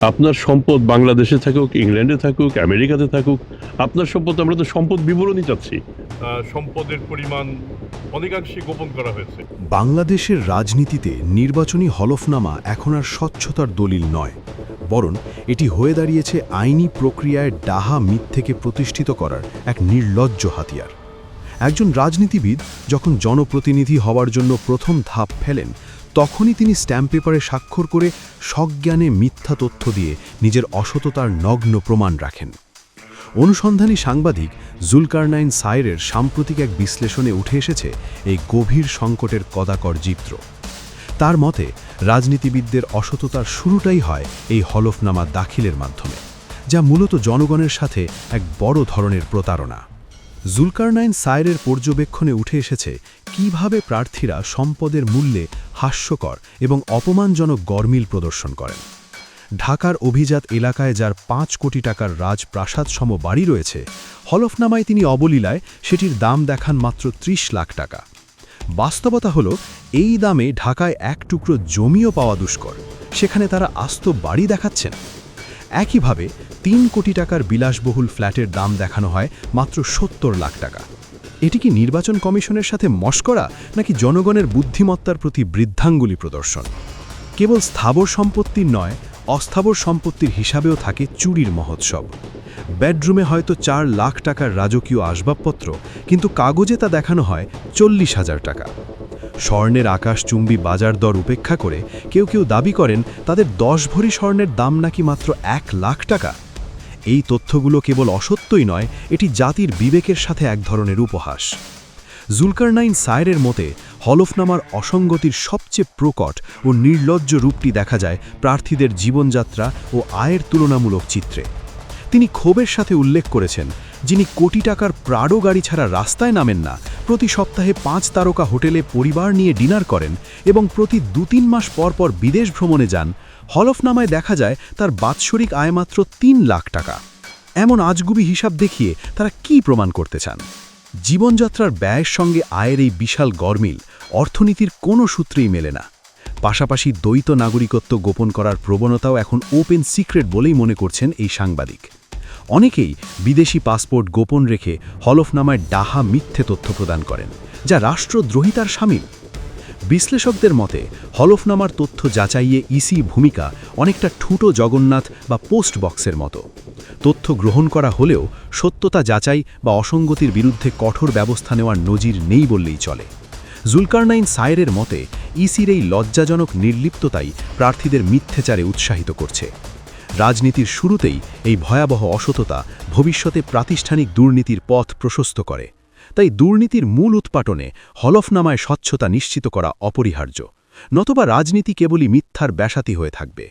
আপনার সম্পদ বাংলাদেশে থাকুক, ইংল্যান্ডে থাকুক, আমেরিকাতে থাকুক, আপনার সম্পদ আমরা তো সম্পদ বিবরণী চাচ্ছি। সম্পদের পরিমাণ অনেকাংশে গোপন করা হয়েছে। বাংলাদেশের রাজনীতিতে নির্বাচনী হলফনামা এখন আর স্বচ্ছতার দলিল নয়, বরং এটি হয়ে দাঁড়িয়েছে আইনি প্রক্রিয়ায় ডাহা মিথ্যেকে প্রতিষ্ঠিত করার এক নির্লজ্জ হাতিয়ার। একজন রাজনীতিবিদ যখন জনপ্রতিনিধি হওয়ার জন্য প্রথম ধাপ ফেলেন, তখনই তিনি স্ট্যাম্প পেপারে স্বাক্ষর করে সজ্ঞানে মিথ্যা তথ্য দিয়ে নিজের অসততার নগ্ন প্রমাণ রাখেন। অনুসন্ধানী সাংবাদিক জুলকারনাইন সায়েরের সাম্প্রতিক এক বিশ্লেষণে উঠে এসেছে এই গভীর সংকটের কদাকর চিত্র। তার মতে রাজনীতিবিদদের অসততার শুরুটাই হয় এই হলফনামা দাখিলের মাধ্যমে, যা মূলত জনগণের সাথে এক বড় ধরনের প্রতারণা। জুলকারনাইন সায়েরের পর্যবেক্ষণে উঠে এসেছে কিভাবে প্রার্থীরা সম্পদের মূল্যে হাস্যকর এবং অপমানজনক গরমিল প্রদর্শন করেন। ঢাকার অভিজাত এলাকায় যার ৫ কোটি টাকার রাজপ্রাসাদ সম বাড়ি রয়েছে, হলফনামায় তিনি অবলীলায় সেটির দাম দেখান মাত্র ৩০ লাখ টাকা। বাস্তবতা হল এই দামে ঢাকায় এক টুকরো জমিও পাওয়া দুষ্কর, সেখানে তারা আস্ত বাড়ি দেখাচ্ছেন। একইভাবে ৩ কোটি টাকার বিলাসবহুল ফ্ল্যাটের দাম দেখানো হয় মাত্র ৭০ লাখ টাকা। এটি কি নির্বাচন কমিশনের সাথে মশকরা, নাকি জনগণের বুদ্ধিমত্তার প্রতি বৃদ্ধাঙ্গুলি প্রদর্শন? কেবল স্থাবর সম্পত্তির নয়, অস্থাবর সম্পত্তির হিসাবেও থাকে চুরির মহোৎসব। বেডরুমে হয়তো ৪ লাখ টাকার রাজকীয় আসবাবপত্র, কিন্তু কাগজে তা দেখানো হয় ৪০,০০০ টাকা। স্বর্ণের আকাশচুম্বী বাজার দর উপেক্ষা করে কেউ কেউ দাবি করেন তাদের ১০ ভরি স্বর্ণের দাম নাকি মাত্র ১ লাখ টাকা। এই তথ্যগুলো কেবল অসত্যই নয়, এটি জাতির বিবেকের সাথে এক ধরনের উপহাস। জুলকারনাইন সায়েরের মতে হলফনামার অসঙ্গতির সবচেয়ে প্রকট ও নির্লজ্জ রূপটি দেখা যায় প্রার্থীদের জীবনযাত্রা ও আয়ের তুলনামূলক চিত্রে। তিনি ক্ষোভের সাথে উল্লেখ করেছেন, যিনি কোটি টাকার প্রাডো গাড়ি ছাড়া রাস্তায় নামেন না, প্রতি সপ্তাহে ৫ তারকা হোটেলে পরিবার নিয়ে ডিনার করেন এবং প্রতি ২-৩ মাস পর পর বিদেশ ভ্রমণে যান, হলফনামায় দেখা যায় তার বাৎসরিক আয় মাত্র ৩ লাখ টাকা। এমন আজগুবি হিসাব দেখিয়ে তারা কি প্রমাণ করতে চান? জীবনযাত্রার ব্যয়ের সঙ্গে আয়ের এই বিশাল গরমিল অর্থনীতির কোনো সূত্রেই মেলে না। পাশাপাশি দ্বৈত নাগরিকত্ব গোপন করার প্রবণতাও এখন ওপেন সিক্রেট বলেই মনে করছেন এই সাংবাদিক। অনেকেই বিদেশি পাসপোর্ট গোপন রেখে হলফনামায় ডাহা মিথ্যে তথ্য প্রদান করেন, যা রাষ্ট্রদ্রোহিতার শামিল। বিশ্লেষকদের মতে হলফনামার তথ্য যাচাইয়ে ইসি ভূমিকা অনেকটা ঠুঁটো জগন্নাথ বা পোস্ট বক্সের মতো। তথ্য গ্রহণ করা হলেও সত্যতা যাচাই বা অসঙ্গতির বিরুদ্ধে কঠোর ব্যবস্থা নেওয়ার নজির নেই বললেই চলে। জুলকারনাইন সায়েরের মতে ইসির এই লজ্জাজনক নির্লিপ্ততাই প্রার্থীদের মিথ্যাচারে উৎসাহিত করছে। রাজনীতির শুরুতেই এই ভয়াবহ অসততা ভবিষ্যতে প্রাতিষ্ঠানিক দুর্নীতির পথ প্রশস্ত করে। তাই দুর্নীতির মূল উৎপাটনে হলফনামায় স্বচ্ছতা নিশ্চিত করা অপরিহার্য, নতুবা রাজনীতি কেবলই মিথ্যার ব্যাসাতি হয়ে থাকবে।